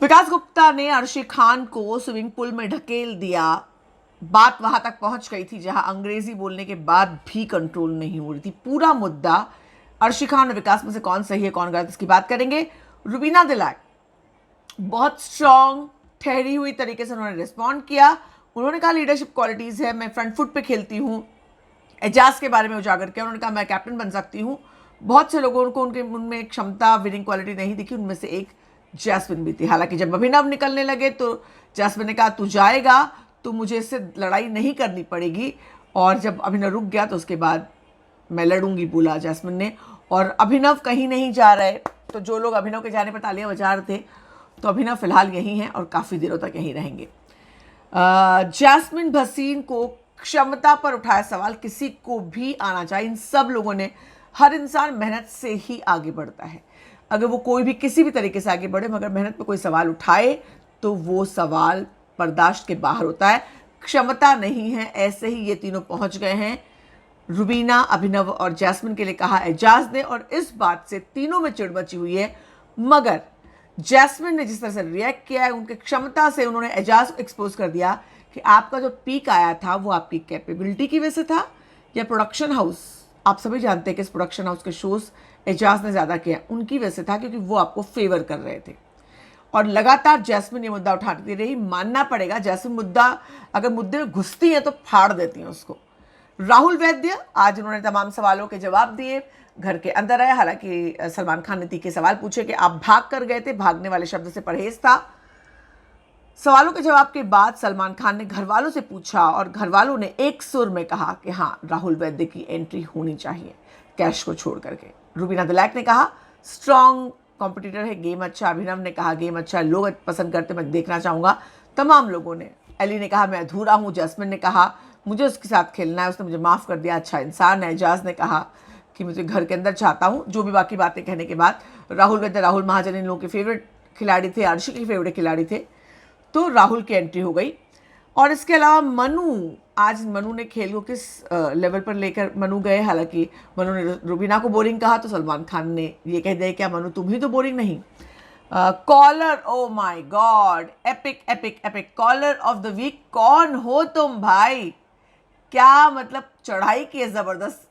विकास गुप्ता ने अर्शी खान को swimming pool में ढकेल दिया। बात वहां तक पहुंच गई थी जहां अंग्रेजी बोलने के बाद भी कंट्रोल नहीं हो रही थी। पूरा मुद्दा अर्शी खान और विकास में से कौन सही है कौन गलत, इसकी बात करेंगे। रुबीना दिलाक बहुत स्ट्रांग ठहरी हुई तरीके से उन्होंने रिस्पॉन्ड किया। उन्होंने कहा लीडरशिप क्वालिटीज है, मैं फ्रंट फुट पे खेलती हूँ। एजाज के बारे में उजागर किया, उन्होंने कहा मैं कैप्टन बन सकती हूँ। बहुत से लोगों को उनके उनमें क्षमता, विनिंग क्वालिटी नहीं दिखी, उनमें से एक जैस्मिन भी थी। हालांकि जब अभिनव निकलने लगे तो जैस्मिन ने कहा तू जाएगा तो मुझे इससे लड़ाई नहीं करनी पड़ेगी, और जब अभिनव रुक गया तो उसके बाद मैं लड़ूंगी बोला जैस्मिन ने। और अभिनव कहीं नहीं जा रहे, तो जो लोग अभिनव के जाने पर तालियां बजा रहे थे, तो अभिनव फिलहाल यहीं हैं और काफ़ी दिनों तक यहीं रहेंगे। जैस्मिन भसीन को क्षमता पर उठाया सवाल किसी को भी आना चाहिए। इन सब लोगों ने, हर इंसान मेहनत से ही आगे बढ़ता है। अगर वो कोई भी किसी भी तरीके से आगे बढ़े मगर मेहनत पे कोई सवाल उठाए तो वो सवाल बर्दाश्त के बाहर होता है। क्षमता नहीं है, ऐसे ही ये तीनों पहुंच गए हैं। रुबीना, अभिनव और जैस्मिन के लिए कहा एजाज ने, और इस बात से तीनों में चिड़ मची हुई है। मगर जैस्मिन ने जिस तरह से रिएक्ट किया है, उनकी क्षमता से उन्होंने एजाज को एक्सपोज कर दिया कि आपका जो पीक आया था वो आपकी कैपेबिलिटी की वजह से था या प्रोडक्शन हाउस, आप सभी जानते हैं कि इस प्रोडक्शन हाउस के शोज एजाज ने ज़्यादा किया, उनकी वजह से था, क्योंकि वो आपको फेवर कर रहे थे। और लगातार जैस्मिन ये मुद्दा उठाती रही। मानना पड़ेगा जैस्मिन मुद्दा, अगर मुद्दे में घुसती हैं तो फाड़ देती हैं उसको। राहुल वैद्य आज उन्होंने तमाम सवालों के जवाब दिए, घर के अंदर आए। हालांकि सलमान खान ने तीखे सवाल पूछे कि आप भाग कर गए थे, भागने वाले शब्द से परहेज था। सवालों के जवाब के बाद सलमान खान ने घर वालों से पूछा और घर वालों ने एक सुर में कहा कि हाँ, राहुल वैद्य की एंट्री होनी चाहिए कैश को छोड़ करके। रुबीना दिलाक ने कहा स्ट्रॉन्ग कॉम्पिटिटर है, गेम अच्छा। अभिनव ने कहा गेम अच्छा, लोग पसंद करते, मैं देखना चाहूँगा। तमाम लोगों ने, अली ने कहा मैं अधूरा हूँ, जैस्मिन ने कहा मुझे उसके साथ खेलना है, उसने मुझे माफ़ कर दिया, अच्छा इंसान है। एजाज ने कहा कि मुझे घर के अंदर चाहता हूँ। जो भी बाकी बातें कहने के बाद राहुल वैद्य, राहुल महाजन इन लोगों के फेवरेट खिलाड़ी थे, अर्शी के फेवरेट खिलाड़ी थे, तो राहुल की एंट्री हो गई। और इसके अलावा मनु, आज मनु ने खेल को किस लेवल पर लेकर मनु गए। हालांकि मनु ने रुबीना को बोरिंग कहा तो सलमान खान ने ये कह दिया क्या मनु तुम ही तो बोरिंग नहीं। Caller, oh my god, epic epic epic caller of the week. कौन हो तुम भाई, क्या मतलब चढ़ाई की है ज़बरदस्त।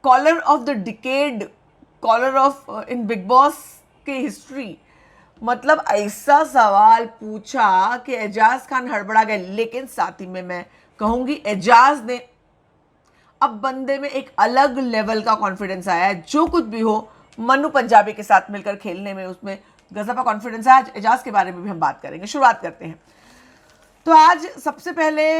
Caller of the decade, caller of in Bigg Boss के हिस्ट्री। मतलब ऐसा सवाल पूछा कि एजाज खान हड़बड़ा गए। लेकिन साथ ही में मैं कहूंगी एजाज ने, अब बंदे में एक अलग लेवल का कॉन्फिडेंस आया है। जो कुछ भी हो, मनु पंजाबी के साथ मिलकर खेलने में उसमें गजब का कॉन्फिडेंस है। आज एजाज के बारे में भी हम बात करेंगे। शुरुआत करते हैं। तो आज सबसे पहले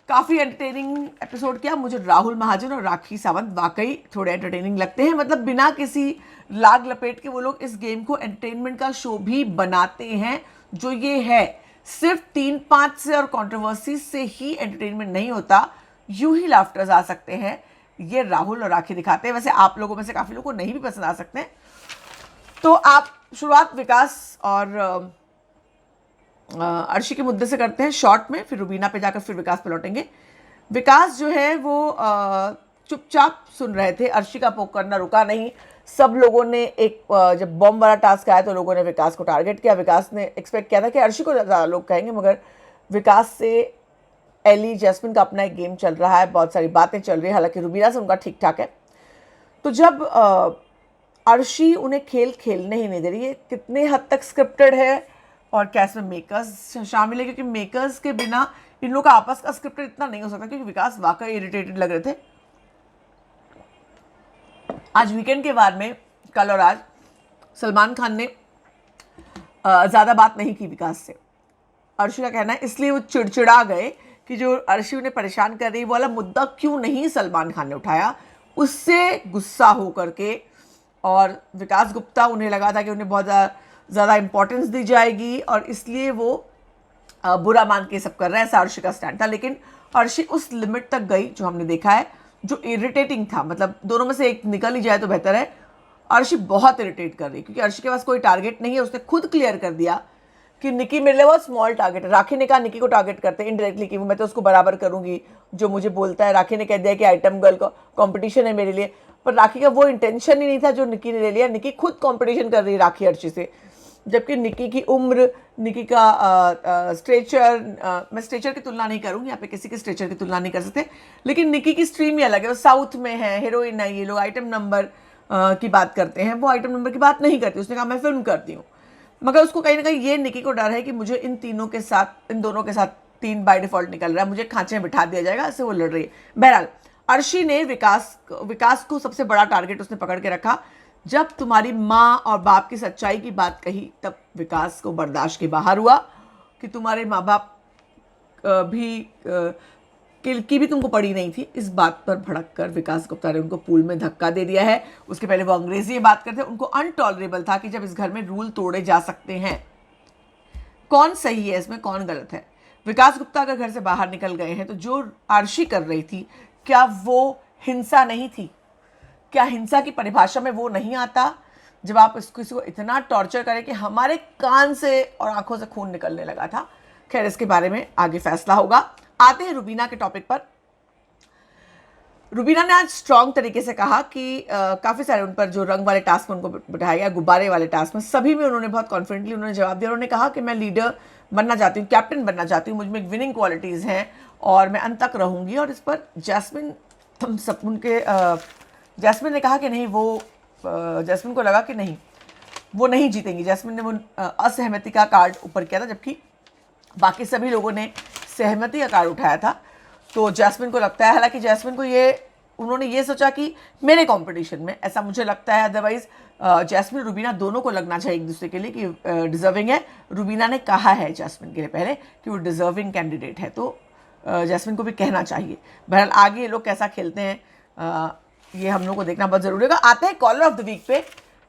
काफ़ी एंटरटेनिंग एपिसोड किया। मुझे राहुल महाजन और राखी सावंत वाकई थोड़े एंटरटेनिंग लगते हैं। मतलब बिना किसी लाग लपेट के वो लोग इस गेम को एंटरटेनमेंट का शो भी बनाते हैं। जो ये है सिर्फ 3-5 से और कंट्रोवर्सी से ही एंटरटेनमेंट नहीं होता, यूं ही लाफ्टर्स आ सकते हैं। ये राहुल और राखी दिखाते हैं। वैसे आप लोगों में से काफ़ी लोगों को नहीं भी पसंद आ सकते हैं। तो आप शुरुआत विकास और अर्शी के मुद्दे से करते हैं शॉर्ट में, फिर रुबीना पे जाकर फिर विकास पे लौटेंगे। विकास जो है वो चुपचाप सुन रहे थे, अर्शी का पोक करना रुका नहीं। सब लोगों ने जब बॉम्ब वाला टास्क आया तो लोगों ने विकास को टारगेट किया। विकास ने एक्सपेक्ट किया था कि अर्शी को ज़्यादा लोग कहेंगे, मगर विकास से एली, जैस्मिन का अपना एक गेम चल रहा है, बहुत सारी बातें चल रही है। हालांकि रुबीना से उनका ठीक ठाक है। तो जब अर्शी उन्हें खेल खेलने ही नहीं दे रही है, कितने हद तक स्क्रिप्टेड है और क्या इसमें मेकर्स शामिल है, क्योंकि मेकर्स के बिना इन लोगों का आपस का स्क्रिप्टेड इतना नहीं हो सकता। क्योंकि विकास वाकई इरिटेटेड लग रहे थे। आज वीकेंड के बाद में, कल और आज, सलमान खान ने ज़्यादा बात नहीं की विकास से। अर्शी का कहना है इसलिए वो चिड़चिड़ा गए कि जो अर्शी उन्हें परेशान कर रही है, वो वाला मुद्दा क्यों नहीं सलमान खान ने उठाया, उससे गुस्सा हो करके। और विकास गुप्ता, उन्हें लगा था कि उन्हें बहुत ज़्यादा इंपॉर्टेंस दी जाएगी और इसलिए वो बुरा मान के सब कर रहे हैं, ऐसा अर्शी का स्टैंड था। लेकिन अर्शी उस लिमिट तक गई जो हमने देखा है, जो इरिटेटिंग था। मतलब दोनों में से एक निकल ही जाए तो बेहतर है। अर्शी बहुत इरिटेट कर रही है क्योंकि अर्शी के पास कोई टारगेट नहीं है। उसने खुद क्लियर कर दिया कि निकी मेरे लिए बहुत स्मॉल टारगेट है। राखी ने कहा निकी को टारगेट करते हैं इनडायरेक्टली कि मैं तो उसको बराबर करूंगी जो मुझे बोलता है। राखी ने कह दिया कि आइटम गर्ल का कॉम्पिटिशन है मेरे लिए, पर राखी का वो इंटेंशन ही नहीं था जो निकी ने ले लिया। निकी खुद कॉम्पिटिशन कर रही है राखी अर्शी से। जबकि निकी की उम्र, निकी का स्ट्रेचर, मैं स्ट्रेचर की तुलना नहीं करूँगी यहाँ पे, किसी के स्ट्रेचर की तुलना नहीं कर सकते, लेकिन निकी की स्ट्रीम ही अलग है। वो साउथ में है, हीरोइन है, ये लोग आइटम नंबर की बात करते हैं, वो आइटम नंबर की बात नहीं करती। उसने कहा मैं फिल्म करती हूँ, मगर उसको कहीं ना कहीं ये निकी को डर है कि मुझे इन तीनों के साथ, इन दोनों के साथ, तीन बाय डिफॉल्ट निकल रहा है, मुझे खांचे में बिठा दिया जाएगा, ऐसे वो लड़ रही है। बहरहाल अर्शी ने विकास को सबसे बड़ा टारगेट उसने पकड़ के रखा। जब तुम्हारी माँ और बाप की सच्चाई की बात कही, तब विकास को बर्दाश्त के बाहर हुआ कि तुम्हारे माँ बाप की भी तुमको पड़ी नहीं थी। इस बात पर भड़क कर विकास गुप्ता ने उनको पूल में धक्का दे दिया है। उसके पहले वो अंग्रेजी में बात करते, उनको अनटॉलरेबल था कि जब इस घर में रूल तोड़े जा सकते हैं। कौन सही है इसमें, कौन गलत है? विकास गुप्ता अगर घर से बाहर निकल गए हैं तो जो आरशी कर रही थी, क्या वो हिंसा नहीं थी? क्या हिंसा की परिभाषा में वो नहीं आता? जब आप किसी को इतना टॉर्चर करें कि हमारे कान से और आंखों से खून निकलने लगा था। खैर, इसके बारे में आगे फैसला होगा। आते हैं रुबीना के टॉपिक पर। रुबीना ने आज स्ट्रॉन्ग तरीके से कहा कि काफ़ी सारे उन पर जो रंग वाले टास्क में उनको बिठाया गया, गुब्बारे वाले टास्क में, सभी में उन्होंने बहुत कॉन्फिडेंटली उन्होंने जवाब दिया। उन्होंने कहा कि मैं लीडर बनना चाहती हूँ, कैप्टन बनना चाहती हूँ, मुझ में विनिंग क्वालिटीज़ हैं और मैं अंत तक रहूँगी। और इस पर जैस्मिन, हम सब उनके जैस्मिन ने कहा कि नहीं, वो जैस्मिन को लगा कि नहीं, वो नहीं जीतेंगी। जैस्मिन ने वो असहमति का कार्ड ऊपर किया था, जबकि बाकी सभी लोगों ने सहमति का कार्ड उठाया था। तो जैस्मिन को लगता है, हालांकि जैस्मिन को उन्होंने ये सोचा कि मेरे कंपटीशन में, ऐसा मुझे लगता है। अदरवाइज जैस्मिन रुबीना दोनों को लगना चाहिए एक दूसरे के लिए कि डिजर्विंग है। रुबीना ने कहा है जैस्मिन के लिए पहले कि वो डिजर्विंग कैंडिडेट है, तो जैस्मिन को भी कहना चाहिए। बहरहाल आगे ये लोग कैसा खेलते हैं ये हम लोग को देखना बहुत जरूरी होगा। आते हैं कॉलर ऑफ द वीक पे।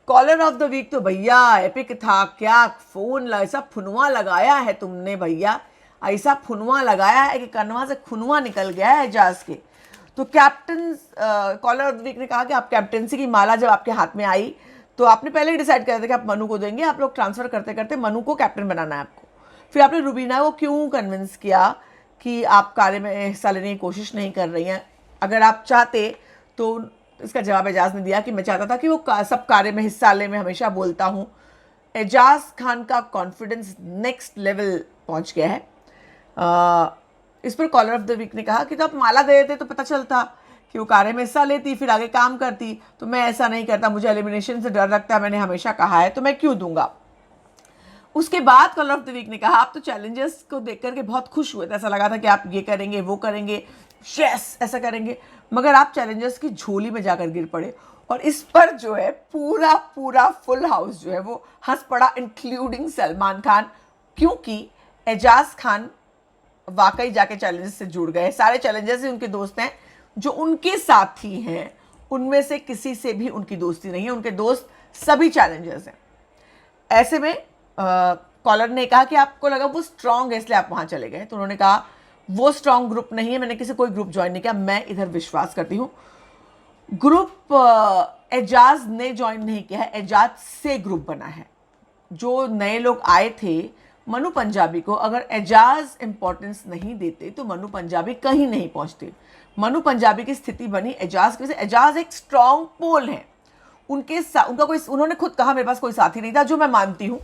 कॉलर ऑफ द वीक तो भैया एपिक था। क्या फोन ऐसा फुनवा लगाया है तुमने भैया, ऐसा फुनवा लगाया है कि कन्वा से खुनवा निकल गया है एजाज के। तो captain caller of the week ने कहा कि आप कैप्टनसी की माला जब आपके हाथ में आई तो आपने पहले ही डिसाइड कर दिया कि आप मनु को देंगे। आप लोग ट्रांसफर करते करते मनु को कैप्टन बनाना है आपको। फिर आपने रुबीना को क्यों कन्विंस किया कि आप कार्य में हिस्सा लेने की कोशिश नहीं कर रही हैं? अगर आप चाहते तो इसका जवाब एजाज ने दिया कि मैं चाहता था कि वो सब कार्य में हिस्सा ले, मैं हमेशा बोलता हूँ। एजाज खान का कॉन्फिडेंस नेक्स्ट लेवल पहुँच गया है। इस पर कॉलर ऑफ द वीक ने कहा कि तो आप माला दे देते तो पता चलता कि वो कार्य में हिस्सा लेती, फिर आगे काम करती। तो मैं ऐसा नहीं करता, मुझे एलिमिनेशन से डर लगता है, मैंने हमेशा कहा है, तो मैं क्यों दूंगा। उसके बाद कॉलर ऑफ द वीक ने कहा आप तो चैलेंजर्स को देख करके बहुत खुश हुए थे, ऐसा लगा था कि आप ये करेंगे, वो करेंगे, यस ऐसा करेंगे, मगर आप चैलेंजर्स की झोली में जाकर गिर पड़े। और इस पर जो है पूरा फुल हाउस जो है वो हंस पड़ा, इंक्लूडिंग सलमान खान, क्योंकि एजाज खान वाकई जाके चैलेंजर्स से जुड़ गए। सारे चैलेंजर्स ही उनके दोस्त हैं, जो उनके साथी हैं उनमें से किसी से भी उनकी दोस्ती नहीं है, उनके दोस्त सभी चैलेंजर्स हैं। ऐसे में कॉलर ने कहा कि आपको लगा वो स्ट्रांग है इसलिए आप वहां चले गए। तो उन्होंने कहा वो स्ट्रांग ग्रुप नहीं है, मैंने किसी कोई ग्रुप ज्वाइन नहीं किया, मैं इधर विश्वास करती हूँ। ग्रुप एजाज ने ज्वाइन नहीं किया है, एजाज से ग्रुप बना है। जो नए लोग आए थे मनु पंजाबी को, अगर एजाज इंपॉर्टेंस नहीं देते तो मनु पंजाबी कहीं नहीं पहुंचते। मनु पंजाबी की स्थिति बनी एजाज की वजह से। एजाज एक स्ट्रांग पोल है, उनका कोई, उन्होंने खुद कहा मेरे पास कोई साथी नहीं था, जो मैं मानती हूँ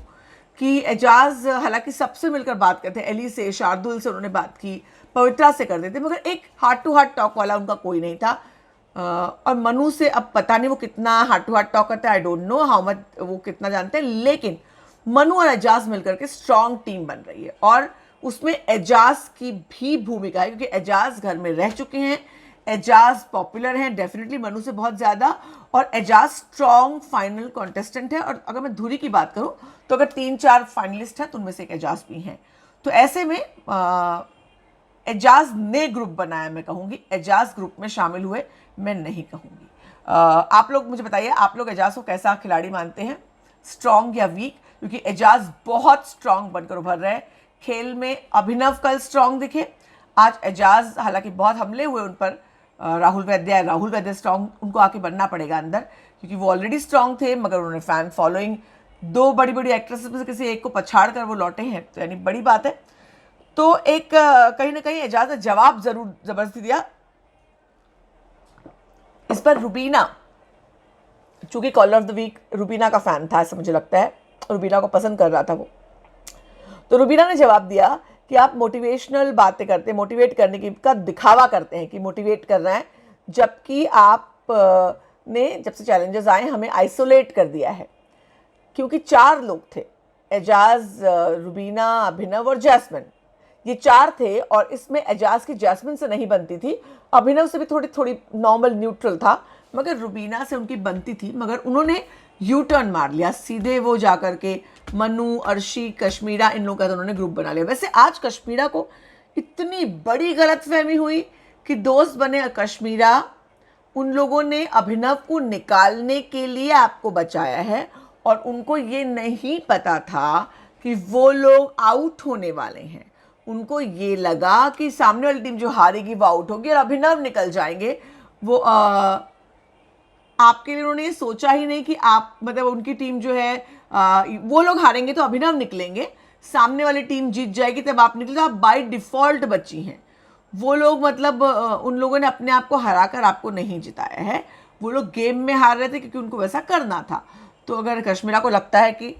कि एजाज हालांकि सबसे मिलकर बात करते, एली से, शार्दुल से उन्होंने बात की, पवित्रा से कर देते, मगर एक हार्ट टू हार्ट टॉक वाला उनका कोई नहीं था। और मनु से अब पता नहीं वो कितना हार्ट टू हार्ट टॉक करता है, I don't know how much वो कितना जानते हैं, लेकिन मनु और एजाज मिलकर के स्ट्रांग टीम बन रही है। और उसमें एजाज की भी भूमिका है, क्योंकि एजाज घर में रह चुके हैं, एजाज पॉपुलर हैं डेफिनेटली मनु से बहुत ज़्यादा, और एजाज स्ट्रॉन्ग फाइनल कॉन्टेस्टेंट है। और अगर मैं धुरी की बात करूं तो अगर 3-4 फाइनलिस्ट हैं तो उनमें से एक एजाज भी हैं। तो ऐसे में एजाज ने ग्रुप बनाया, मैं कहूँगी एजाज ग्रुप में शामिल हुए, मैं नहीं कहूँगी। आप लोग मुझे बताइए, आप लोग एजाज को कैसा खिलाड़ी मानते हैं, स्ट्रॉन्ग या वीक? क्योंकि एजाज बहुत स्ट्रॉन्ग बनकर उभर रहे हैं खेल में। अभिनव कल स्ट्रॉन्ग दिखे, आज एजाज, हालांकि बहुत हमले हुए उन पर, राहुल वैद्य स्ट्रॉन्ग, उनको आके बनना पड़ेगा अंदर, क्योंकि वो ऑलरेडी स्ट्रॉन्ग थे, मगर उन्होंने फैन फॉलोइंग, 2 बड़ी एक्ट्रेसेस में से किसी एक को पछाड़ कर वो लौटे हैं, तो यानी बड़ी बात है। तो एक कहीं ना कहीं एजाज ने जवाब जरूर जबरदस्ती दिया। इस पर रुबीना, चूंकि caller of the week Rubina का फैन था ऐसा मुझे लगता है, रुबीना को पसंद कर रहा था वो। तो रुबीना ने जवाब दिया कि आप मोटिवेशनल बातें करते हैं, मोटिवेट करने की का दिखावा करते हैं कि मोटिवेट कर रहे हैं, जबकि आप ने जब से चैलेंजेस आए हमें आइसोलेट कर दिया है। क्योंकि 4 लोग थे, एजाज, रुबीना, अभिनव और जैस्मिन, ये 4 थे और इसमें एजाज की जैस्मिन से नहीं बनती थी, अभिनव से भी थोड़ी थोड़ी नॉर्मल न्यूट्रल था, मगर रुबीना से उनकी बनती थी, मगर उन्होंने यू टर्न मार लिया, सीधे वो जाकर के मनु, अर्शी, कश्मीरा, इन लोगों का तो उन्होंने ग्रुप बना लिया। वैसे आज कश्मीरा को इतनी बड़ी गलतफहमी हुई कि दोस्त बने कश्मीरा, उन लोगों ने अभिनव को निकालने के लिए आपको बचाया है और उनको ये नहीं पता था कि वो लोग आउट होने वाले हैं। उनको ये लगा कि सामने वाली टीम जो हारेगी वो आउट होगी और अभिनव निकल जाएंगे। वो आपके लिए उन्होंने ये सोचा ही नहीं कि आप, मतलब उनकी टीम जो है वो लोग हारेंगे तो अभिनव निकलेंगे, सामने वाली टीम जीत जाएगी तब आप निकले, तो आप बाय डिफॉल्ट बची हैं। वो लोग मतलब उन लोगों ने अपने आप को हराकर आपको नहीं जिताया है, वो लोग गेम में हार रहे थे क्योंकि उनको वैसा करना था। तो अगर कश्मीरा को लगता है कि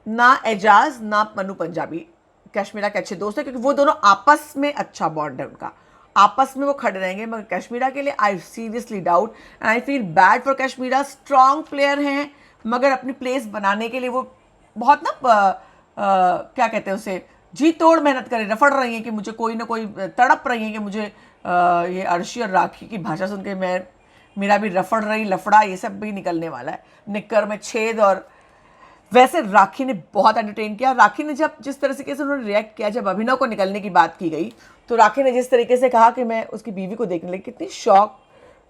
ना एजाज ना मनु पंजाबी कश्मीरा के अच्छे दोस्त है, क्योंकि वो दोनों आपस में अच्छा बॉन्ड है उनका, आपस में वो खड़े रहेंगे, मगर कश्मीरा के लिए I seriously doubt and I feel bad for Kashmira. Strong player हैं मगर अपनी प्लेस बनाने के लिए वो बहुत ना क्या कहते हैं उसे, जी तोड़ मेहनत कर रफड़ रही हैं कि मुझे कोई ना कोई तड़प रही है कि मुझे ये अर्शी और राखी की भाषा सुन के मेरा भी रफड़ रही लफड़ा ये सब भी निकलने वाला है, निक्कर में छेद। और वैसे राखी ने बहुत एंटरटेन किया। राखी ने जब जिस तरीके से उन्होंने रिएक्ट किया जब अभिनव को निकलने की बात की गई, तो राखी ने जिस तरीके से कहा कि मैं उसकी बीवी को देखने लगी,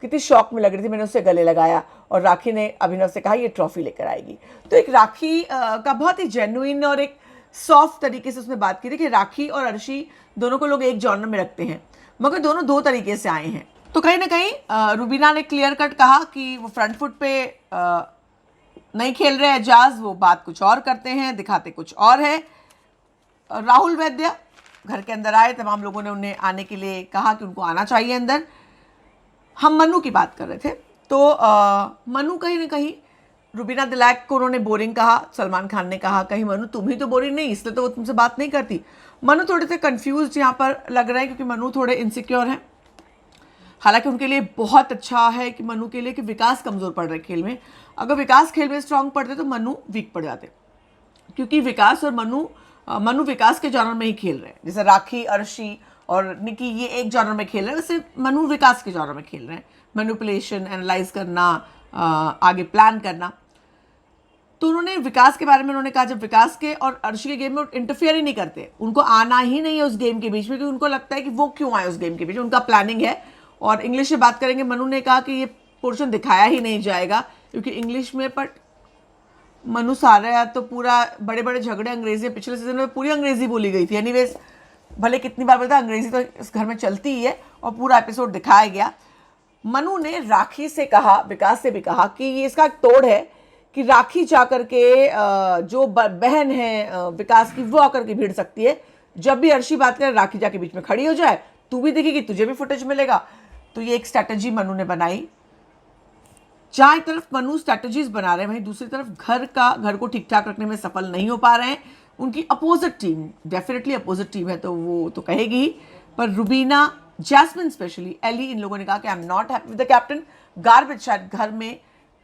कितनी शॉक में लग रही थी, मैंने उससे गले लगाया और राखी ने अभिनव से कहा ये ट्रॉफी लेकर आएगी। तो एक राखी का बहुत ही जेन्युइन और एक सॉफ्ट तरीके से उसने बात की थी कि राखी और अर्शी दोनों को लोग एक जॉनर में रखते हैं, मगर दोनों 2 तरीके से आए हैं। तो कहीं ना कहीं रुबीना ने क्लियर कट कहा कि वो फ्रंट फुट पे नहीं खेल रहे एजाज, वो बात कुछ और करते हैं, दिखाते कुछ और है। राहुल वैद्य घर के अंदर आए, तमाम लोगों ने उन्हें आने के लिए कहा कि उनको आना चाहिए अंदर। हम मनु की बात कर रहे थे, तो मनु कहीं ना कहीं रुबीना दिलैक को उन्होंने बोरिंग कहा, सलमान खान ने कहा कहीं मनु तुम ही तो बोरिंग नहीं, इसलिए तो वो तुमसे बात नहीं करती। मनु थोड़े से कंफ्यूज यहाँ पर लग रहे हैं क्योंकि मनु थोड़े इनसिक्योर हैं। हालांकि उनके लिए बहुत अच्छा है कि मनु के लिए कि विकास कमज़ोर पड़ रहे खेल में, अगर विकास खेल में स्ट्रांग पड़ते तो मनु वीक पड़ जाते, क्योंकि विकास और मनु विकास के जॉनर में ही खेल रहे हैं। जैसे राखी, अर्शी और निकी ये एक जॉनर में खेल रहे हैं, वैसे मनु विकास के जॉनर में खेल रहे हैं। मैनिपुलेशन, एनालाइज करना, आगे प्लान करना। तो उन्होंने विकास के बारे में उन्होंने कहा जब विकास के और अर्शी के गेम में इंटरफेयर ही नहीं करते, उनको आना ही नहीं है उस गेम के बीच में, क्योंकि उनको लगता है कि वो क्यों आए उस गेम के बीच में, उनका प्लानिंग है। और इंग्लिश में बात करेंगे, मनु ने कहा कि ये पोर्शन दिखाया ही नहीं जाएगा क्योंकि इंग्लिश में, बट मनु सारा तो पूरा बड़े बड़े झगड़े अंग्रेजी, पिछले सीजन में पूरी अंग्रेजी बोली गई थी। एनीवेज भले कितनी बार बोलता, अंग्रेजी तो इस घर में चलती ही है और पूरा एपिसोड दिखाया गया। मनु ने राखी से कहा, विकास से भी कहा कि ये इसका तोड़ है कि राखी जाकर के जो बहन है विकास की वो आकर के भिड़ सकती है, जब भी अर्शी बात करे राखी जाके बीच में खड़ी हो जाए, तू भी दिखेगी, तुझे भी फुटेज मिलेगा। तो ये एक स्ट्रैटेजी मनु ने बनाई। जहाँ एक तरफ मनु स्ट्रैटेजीज बना रहे हैं, वहीं दूसरी तरफ घर को ठीक ठाक रखने में सफल नहीं हो पा रहे हैं। उनकी opposite team definitely opposite team है, तो वो तो कहेगी, पर रुबीना, जैस्मिन स्पेशली, एली, इन लोगों ने कहा कि I am not happy with the captain. Garbage, शायद घर में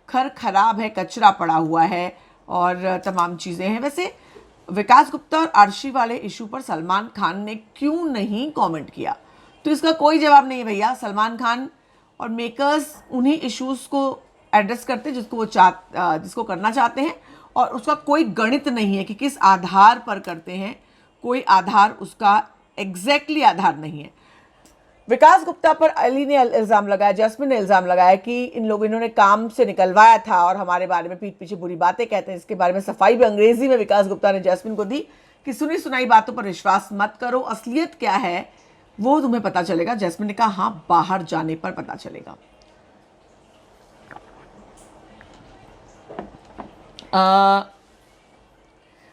खराब है, कचरा पड़ा हुआ है और तमाम चीज़ें हैं। वैसे विकास गुप्ता और अर्शी वाले इशू पर सलमान खान ने क्यों नहीं कमेंट किया, तो इसका कोई जवाब नहीं है भैया। सलमान खान और मेकर्स उन्हीं इश्यूज़ को एड्रेस करते जिसको करना चाहते हैं, और उसका कोई गणित नहीं है कि किस आधार पर करते हैं, कोई आधार उसका एग्जैक्टली आधार नहीं है। विकास गुप्ता पर अली ने इल्ज़ाम लगाया, जैस्मिन ने इल्ज़ाम लगाया कि इन्होंने काम से निकलवाया था और हमारे बारे में पीठ पीछे बुरी बातें कहते हैं। इसके बारे में सफाई भी अंग्रेजी में विकास गुप्ता ने जैस्मिन को दी कि सुनी सुनाई बातों पर विश्वास मत करो, असलियत क्या है वो तुम्हें पता चलेगा। जैस्मिन ने कहा हाँ, बाहर जाने पर पता चलेगा।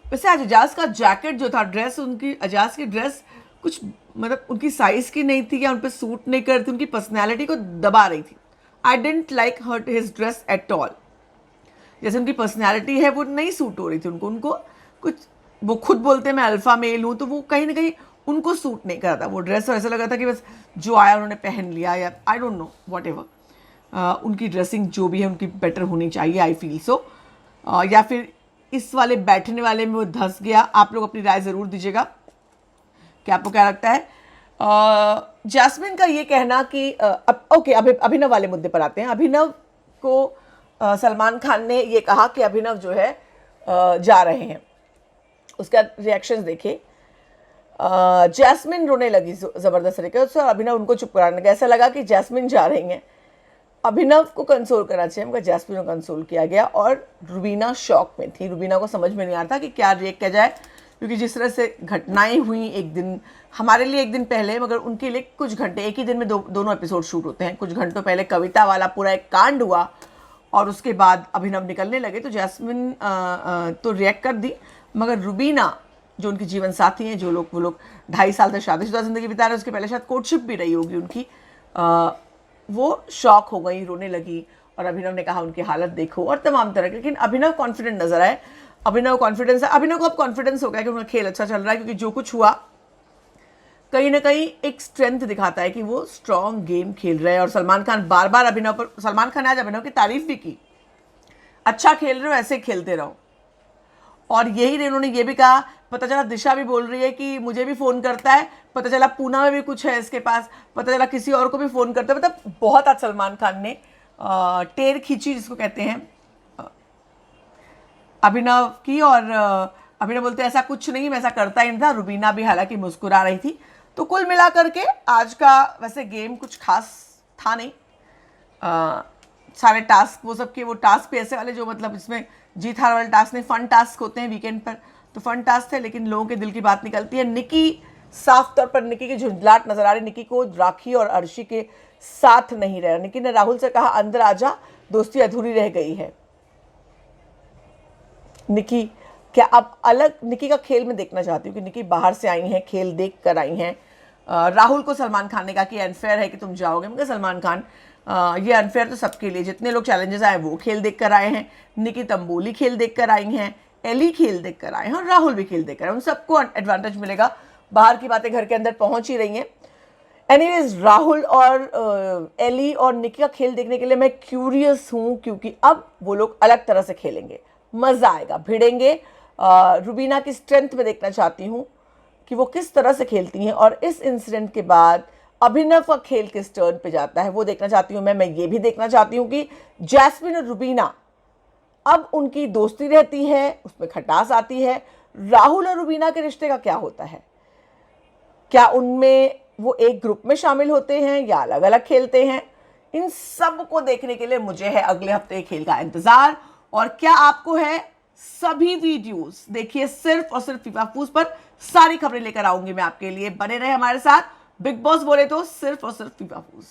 वैसे आज अजाज का जैकेट जो था, ड्रेस, उनकी अजाज की ड्रेस कुछ मतलब उनकी साइज की नहीं थी या उन पर सूट नहीं कर रही थी, उनकी पर्सनैलिटी को दबा रही थी। I didn't like his dress at all. जैसे उनकी पर्सनैलिटी है वो नहीं सूट हो रही थी उनको कुछ, वो खुद बोलते हैं मैं अल्फ़ा मेल हूँ, तो वो कहीं ना कहीं उनको सूट नहीं करा था वो ड्रेस। और ऐसा लगा था कि बस जो आया उन्होंने पहन लिया, या I don't know what ever, उनकी ड्रेसिंग जो भी है उनकी बेटर होनी चाहिए, आई फील सो। या फिर इस वाले बैठने वाले में वो धंस गया। आप लोग अपनी राय ज़रूर दीजिएगा कि आपको क्या लगता है। जैस्मिन का ये कहना कि ओके, अभिनव वाले मुद्दे पर आते हैं। अभिनव को सलमान खान ने ये कहा कि अभिनव जो है जा रहे हैं, उसका रिएक्शन देखिए। जैस्मिन रोने लगी ज़बरदस्त तरीके से और अभिनव उनको चुप कराने लगा। ऐसा लगा कि जैस्मिन जा रही हैं, अभिनव को कंसोल करना चाहिए, मगर जैस्मिन को कंसोल किया गया। और रुबीना शॉक में थी, रुबीना को समझ में नहीं आता कि क्या रिएक्ट किया जाए, क्योंकि जिस तरह से घटनाएं हुई एक दिन, हमारे लिए एक दिन पहले, मगर उनके लिए कुछ घंटे, एक ही दिन में दोनों एपिसोड शूट होते हैं। कुछ घंटों पहले कविता वाला पूरा एक कांड हुआ और उसके बाद अभिनव निकलने लगे, तो जैस्मिन तो रिएक्ट कर दी, मगर रुबीना जो उनकी जीवन साथी हैं, वो लोग 2.5 साल तक शादीशुदा ज़िंदगी बिता रहे हैं, उसके पहले शायद कोर्टशिप भी रही होगी उनकी, वो शॉक हो गई, रोने लगी। और अभिनव ने कहा उनकी हालत देखो और तमाम तरह के, लेकिन अभिनव कॉन्फिडेंट नजर आए। अभिनव कॉन्फिडेंस है, अभिनव को अब कॉन्फिडेंस हो गया कि उनका खेल अच्छा चल रहा है, क्योंकि जो कुछ हुआ कहीं ना कहीं एक स्ट्रेंथ दिखाता है कि वो स्ट्रॉन्ग गेम खेल रहे हैं। और सलमान खान बार बार अभिनव पर, सलमान खान ने आज अभिनव की तारीफ भी की, अच्छा खेल रहे हो, ऐसे खेलते रहो। और यही उन्होंने ये भी कहा, पता चला दिशा भी बोल रही है कि मुझे भी फ़ोन करता है, पता चला पूना में भी कुछ है इसके पास, पता चला किसी और को भी फ़ोन करता है। मतलब बहुत आज सलमान खान ने टेर खींची, जिसको कहते हैं, अभिनव की। और अभिनव बोलते ऐसा कुछ नहीं, मैं ऐसा करता ही नहीं था। रुबीना भी हालांकि मुस्कुरा रही थी। तो कुल मिलाकर के आज का वैसे गेम कुछ खास था नहीं। सारे टास्क वो सब के, वो टास्क भी ऐसे वाले जो मतलब इसमें जीत हार वाले टास्क नहीं, फन टास्क होते हैं वीकेंड पर, तो फन टास्क थे, लेकिन लोगों के दिल की बात निकलती है। निकी, साफ तौर पर निकी की झुंझलाहट नजर आ रही। निकी को राखी और अर्शी के साथ नहीं रहा। निकी ने राहुल से कहा अंदर आजा, दोस्ती अधूरी रह गई है। निकी क्या अब अलग, निकी का खेल में देखना चाहती हूँ कि निकी बाहर से आई हैं, खेल देख कर आई हैं। राहुल को सलमान खान ने कहा कि अनफेयर है कि तुम जाओगे, मगर सलमान खान ये अनफेयर तो सबके लिए, जितने लोग चैलेंजेस आए वो खेल देख कर आए हैं। निकी तंबोली खेल देख कर आई हैं, एली खेल देख कर आए हैं, और राहुल भी खेल देख कर आए। उन सबको एडवांटेज मिलेगा। बाहर की बातें घर के अंदर पहुंच ही रही हैं। एनीवेज, राहुल और एली और निकी का खेल देखने के लिए मैं क्यूरियस हूँ, क्योंकि अब वो लोग अलग तरह से खेलेंगे, मज़ा आएगा, भिड़ेंगे। रुबीना की स्ट्रेंथ में देखना चाहती हूँ कि वो किस तरह से खेलती हैं, और इस इंसिडेंट के बाद अभिनव का खेल किस टर्न पे जाता है वो देखना चाहती हूँ मैं ये भी देखना चाहती हूँ कि जैस्मिन और रुबीना अब उनकी दोस्ती रहती है, उसमें खटास आती है। राहुल और रुबीना के रिश्ते का क्या होता है, क्या उनमें वो एक ग्रुप में शामिल होते हैं या अलग अलग खेलते हैं? इन सब को देखने के लिए मुझे है अगले हफ्ते खेल का इंतजार। और क्या आपको है? सभी वीडियोस देखिए सिर्फ और सिर्फ फीफा फूज पर। सारी खबरें लेकर आऊंगी मैं आपके लिए, बने रहे हमारे साथ। बिग बॉस बोले तो सिर्फ और सिर्फ फीफा फूज।